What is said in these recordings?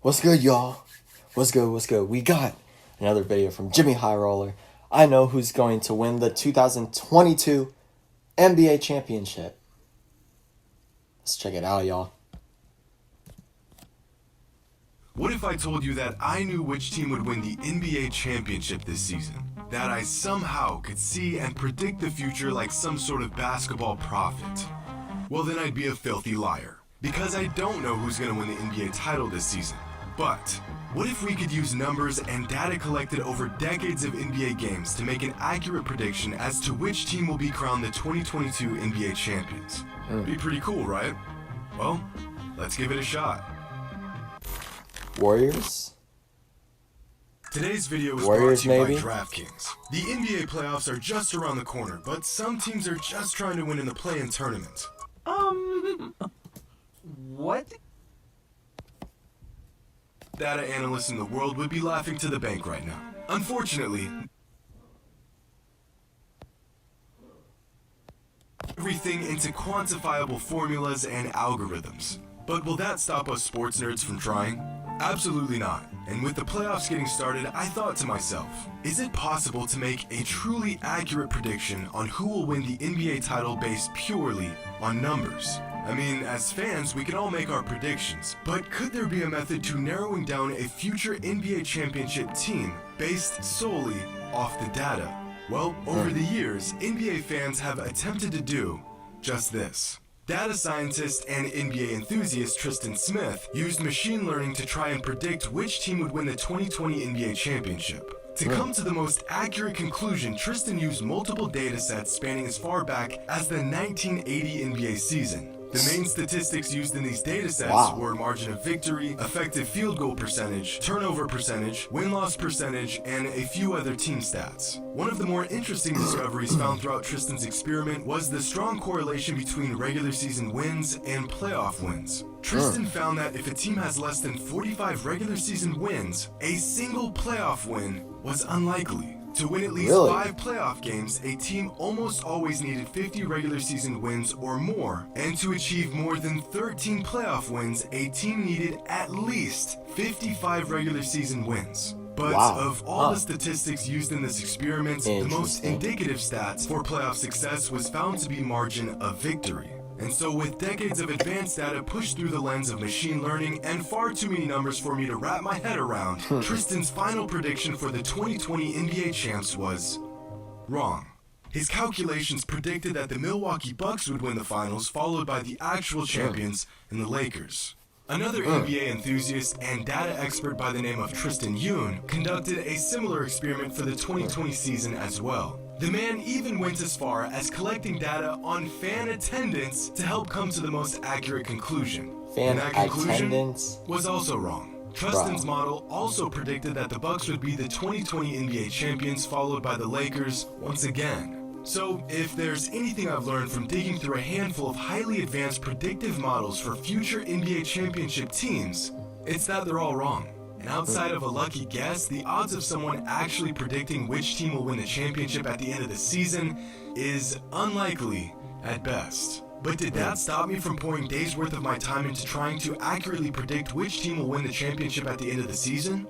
What's good, y'all? What's good? We got another video from Jimmy High Roller. I know who's going to win the 2022 NBA Championship. Let's check it out, y'all. What if I told you that I knew which team would win the NBA Championship this season? That I somehow could see and predict the future like some sort of basketball prophet? Well, then I'd be a filthy liar, because I don't know who's going to win the NBA title this season. But what if we could use numbers and data collected over decades of NBA games to make an accurate prediction as to which team will be crowned the 2022 NBA champions? Be pretty cool, right? Well, let's give it a shot. Warriors? Today's video is Warriors, brought to you maybe? by DraftKings. The NBA playoffs are just around the corner, but some teams are just trying to win in the play-in tournament. What? Data analysts in the world would be laughing to the bank right now. Unfortunately, everything into quantifiable formulas and algorithms. But will that stop us sports nerds from trying? Absolutely not. And with the playoffs getting started, I thought to myself, is it possible to make a truly accurate prediction on who will win the NBA title based purely on numbers? I mean, as fans, we can all make our predictions, but could there be a method to narrowing down a future NBA championship team based solely off the data? Well, over the years, NBA fans have attempted to do just this. Data scientist and NBA enthusiast Tristan Smith used machine learning to try and predict which team would win the 2020 NBA championship. To come to the most accurate conclusion, Tristan used multiple data sets spanning as far back as the 1980 NBA season. The main statistics used in these datasets were margin of victory, effective field goal percentage, turnover percentage, win-loss percentage, and a few other team stats. One of the more interesting discoveries found throughout Tristan's experiment was the strong correlation between regular season wins and playoff wins. Tristan found that if a team has less than 45 regular season wins, a single playoff win was unlikely. To win at least 5 playoff games, a team almost always needed 50 regular season wins or more, and to achieve more than 13 playoff wins, a team needed at least 55 regular season wins. But of all the statistics used in this experiment, the most indicative stats for playoff success was found to be margin of victory. And so with decades of advanced data pushed through the lens of machine learning and far too many numbers for me to wrap my head around, Tristan's final prediction for the 2020 NBA champs was wrong. His calculations predicted that the Milwaukee Bucks would win the finals, followed by the actual champions in the Lakers. Another NBA enthusiast and data expert by the name of Tristan Yoon conducted a similar experiment for the 2020 season as well. The man even went as far as collecting data on fan attendance to help come to the most accurate conclusion. And that conclusion was also wrong. Tristan's model also predicted that the Bucks would be the 2020 NBA champions, followed by the Lakers once again. So, if there's anything I've learned from digging through a handful of highly advanced predictive models for future NBA championship teams, it's that they're all wrong. And outside of a lucky guess, the odds of someone actually predicting which team will win the championship at the end of the season is unlikely at best. But did that stop me from pouring days worth of my time into trying to accurately predict which team will win the championship at the end of the season?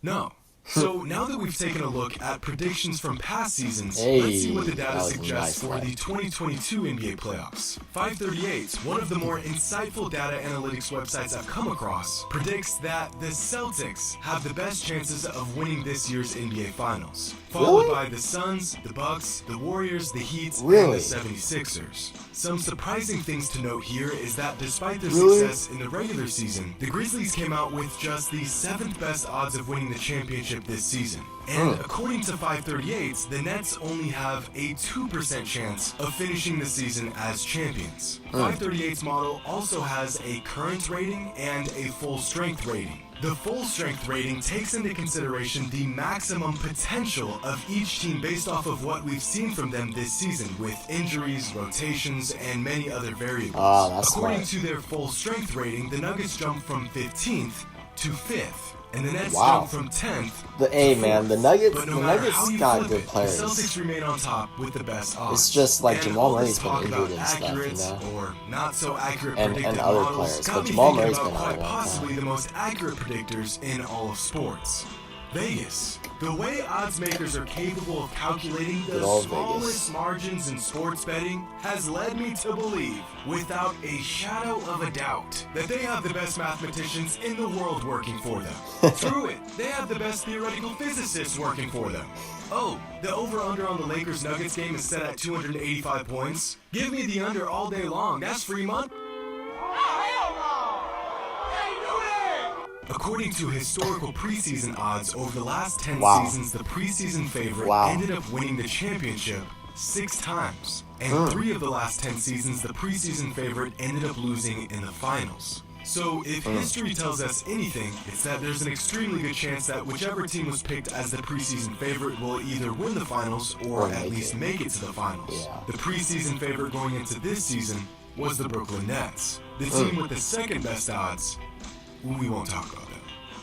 No. So now that we've taken a look at predictions from past seasons, let's see what the data suggests for the 2022 NBA playoffs. 538, one of the more insightful data analytics websites I've come across, predicts that the Celtics have the best chances of winning this year's NBA Finals, followed by the Suns, the Bucks, the Warriors, the Heat, and the 76ers. Some surprising things to note here is that despite their success in the regular season, the Grizzlies came out with just the 7th best odds of winning the championship this season. And according to 538, the Nets only have a 2% chance of finishing the season as champions. 538's model also has a current rating and a full strength rating. The full strength rating takes into consideration the maximum potential of each team based off of what we've seen from them this season, with injuries, rotations, and many other variables. According to their full strength rating, the Nuggets jumped from 15th to 5th. and the Nets Wow. jumped from 10th The to man, the 4th. Nuggets, But no the matter Nuggets how you got flip good it, players. The Celtics remain on top with the best odds. It's just like And Jamal all Murray's this been talk injured about and stuff, accurate you know? or not so accurate And predictive other models players, got but me Jamal thinking Murray's about been out quite a long possibly time. the most accurate predictors in all of sports. Vegas. The way odds makers are capable of calculating the Good old smallest Vegas. margins in sports betting has led me to believe, without a shadow of a doubt, that they have the best mathematicians in the world working for them. Through it, they have the best theoretical physicists working for them. Oh, the over-under on the Lakers-Nuggets game is set at 285 points. Give me the under all day long. That's free money. According to historical preseason odds over the last 10 Wow. seasons, the preseason favorite Wow. ended up winning the championship 6 times. And 3 of the last 10 seasons, the preseason favorite ended up losing in the finals. So if history tells us anything, it's that there's an extremely good chance that whichever team was picked as the preseason favorite will either win the finals or at least make it to the finals. Yeah. The preseason favorite going into this season was the Brooklyn Nets. The team with the second best odds, we won't talk about that.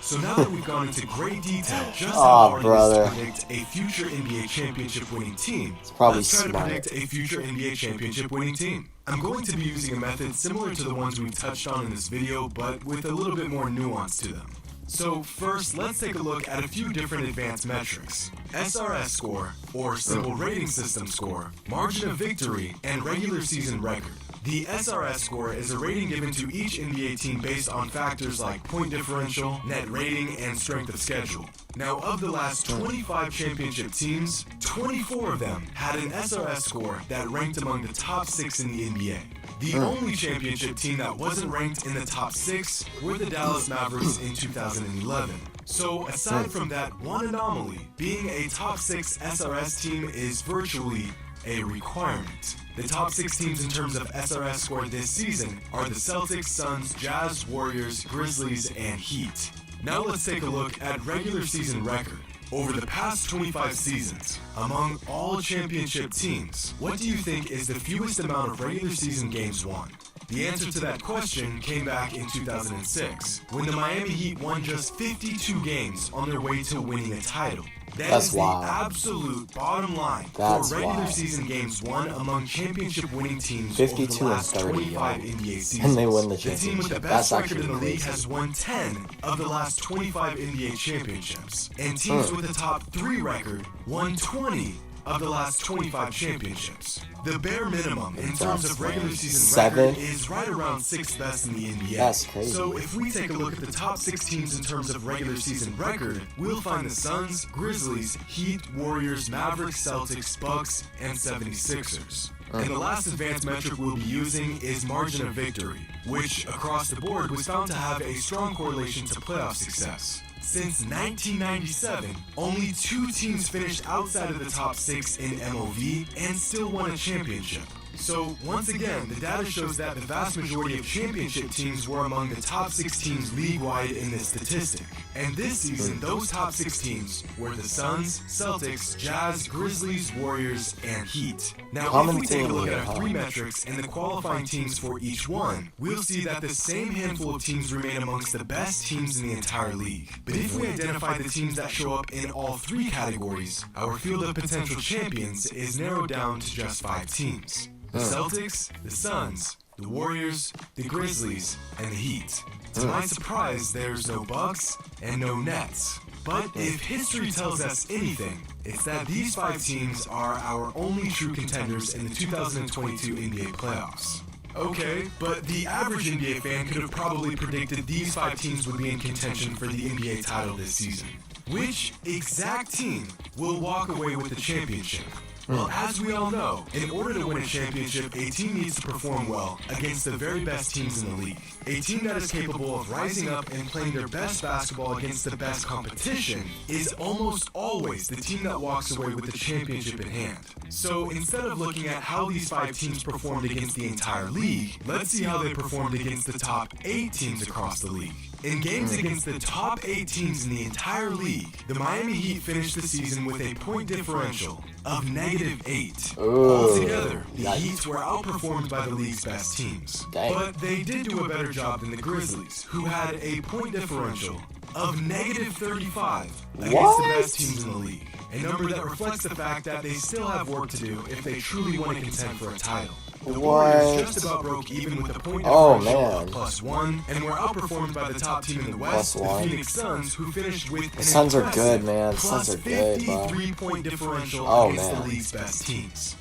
So now that we've gone into great detail just how hard it is to predict a future NBA championship winning team, probably let's try smart. to predict a future NBA championship winning team. I'm going to be using a method similar to the ones we've touched on in this video, but with a little bit more nuance to them. So first, let's take a look at a few different advanced metrics. SRS score, or simple rating system score, margin of victory, and regular season record. The SRS score is a rating given to each NBA team based on factors like point differential, net rating, and strength of schedule. Now, of the last 25 championship teams, 24 of them had an SRS score that ranked among the top 6 in the NBA. The only championship team that wasn't ranked in the top 6 were the Dallas Mavericks in 2011. So, aside from that one anomaly, being a top 6 SRS team is virtually a requirement. The top 6 teams in terms of SRS score this season are the Celtics, Suns, Jazz, Warriors, Grizzlies, and Heat. Now let's take a look at regular season record. Over the past 25 seasons, among all championship teams, what do you think is the fewest amount of regular season games won? The answer to that question came back in 2006, when the Miami Heat won just 52 games on their way to winning a title. That is the absolute bottom line for regular season games won among championship winning teams 52 over the last and 30, 25 NBA seasons. And they win the The team championship. with the That's best record actually in the league crazy. has won 10 of the last 25 NBA championships. And teams with the top 3 record won 20 of the last 25 championships. The bare minimum in terms of regular season record is right around 6th best in the NBA. That's crazy. So if we take a look at the top 6 teams in terms of regular season record, we'll find the Suns, Grizzlies, Heat, Warriors, Mavericks, Celtics, Bucks, and 76ers. And the last advanced metric we'll be using is margin of victory, which across the board was found to have a strong correlation to playoff success. Since 1997, only 2 teams finished outside of the top 6 in MOV and still won a championship. So, once again, the data shows that the vast majority of championship teams were among the top 6 teams league-wide in this statistic. And this season, those top 6 teams were the Suns, Celtics, Jazz, Grizzlies, Warriors, and Heat. Now, if we take a look at our 3 metrics and the qualifying teams for each one, we'll see that the same handful of teams remain amongst the best teams in the entire league. But if we identify the teams that show up in all 3 categories, our field of potential champions is narrowed down to just 5 teams. The Celtics, the Suns, the Warriors, the Grizzlies, and the Heat. To my surprise, there's no Bucks and no Nets. But if history tells us anything, it's that these 5 teams are our only true contenders in the 2022 NBA playoffs. Okay, but the average NBA fan could have probably predicted these 5 teams would be in contention for the NBA title this season. Which exact team will walk away with the championship? Well, as we all know, in order to win a championship, a team needs to perform well against the very best teams in the league. A team that is capable of rising up and playing their best basketball against the best competition is almost always the team that walks away with the championship in hand. So instead of looking at how these 5 teams performed against the entire league, let's see how they performed against the top 8 teams across the league. In games against the top 8 teams in the entire league, the Miami Heat finished the season with a point differential of -8. Altogether, the Heat were outperformed by the league's best teams. But they did do a better job than the Grizzlies, who had a point differential of negative 35 against What? the best teams in the league. A number that reflects the fact that they still have work to do if they truly want to contend for a title. The Warriors just about broke even with a point differential of +1, and were outperformed by the top team in the West, the Phoenix Suns, who finished with an Suns are good, man. Suns are good, bro. 53-point differential against the league's best teams.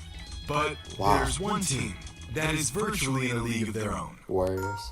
But there's one team that is virtually in a league of their own. Warriors.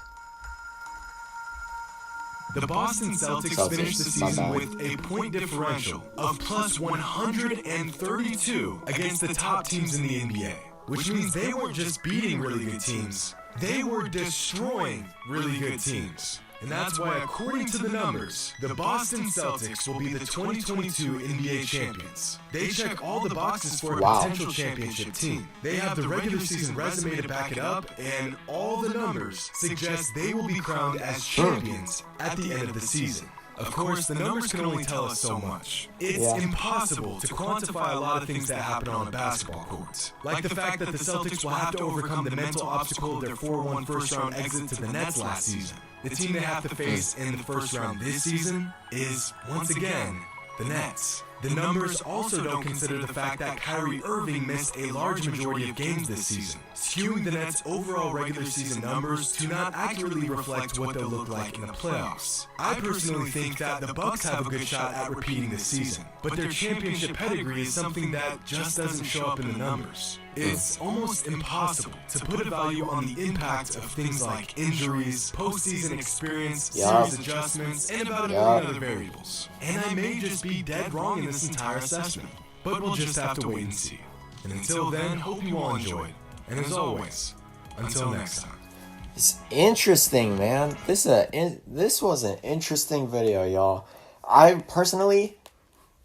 The Boston Celtics finished the season with a point differential of +132 against the top teams in the NBA, which means they weren't just beating really good teams, they were destroying really good teams. And that's why, according to the numbers, the Boston Celtics will be the 2022 NBA champions. They check all the boxes for a potential championship team. They have the regular season resume to back it up, and all the numbers suggest they will be crowned as champions at the end of the season. Of course, the numbers can only tell us so much. It's impossible to quantify a lot of things that happen on a basketball court. Like the fact that the Celtics will have to overcome the mental obstacle of their 4-1 first-round exit to the Nets last season. The team they have to face in the first round this season is, once again, the Nets. The numbers also don't consider the fact that Kyrie Irving missed a large majority of games this season, skewing the Nets' overall regular season numbers to not accurately reflect what they'll look like in the playoffs. I personally think that the Bucks have a good shot at repeating this season, but their championship pedigree is something that just doesn't show up in the numbers. It's almost impossible to put a value on the impact of things like injuries, postseason experience, series adjustments, and about a million other variables. And I may just be dead wrong in this entire assessment, but we'll just have to wait and see. And until then, hope you all enjoyed. And as always, until next time. It's interesting, man. This was an interesting video, y'all. I personally,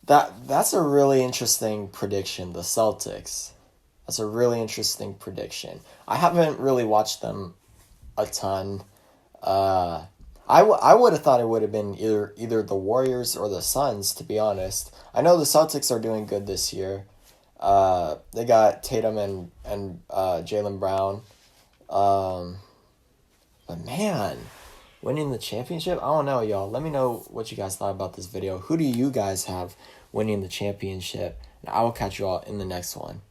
that's a really interesting prediction. The Celtics. That's a really interesting prediction. I haven't really watched them a ton. I would have thought it would have been either the Warriors or the Suns, to be honest. I know the Celtics are doing good this year. They got Tatum and Jaylen Brown. But man, winning the championship? I don't know, y'all. Let me know what you guys thought about this video. Who do you guys have winning the championship? And I will catch you all in the next one.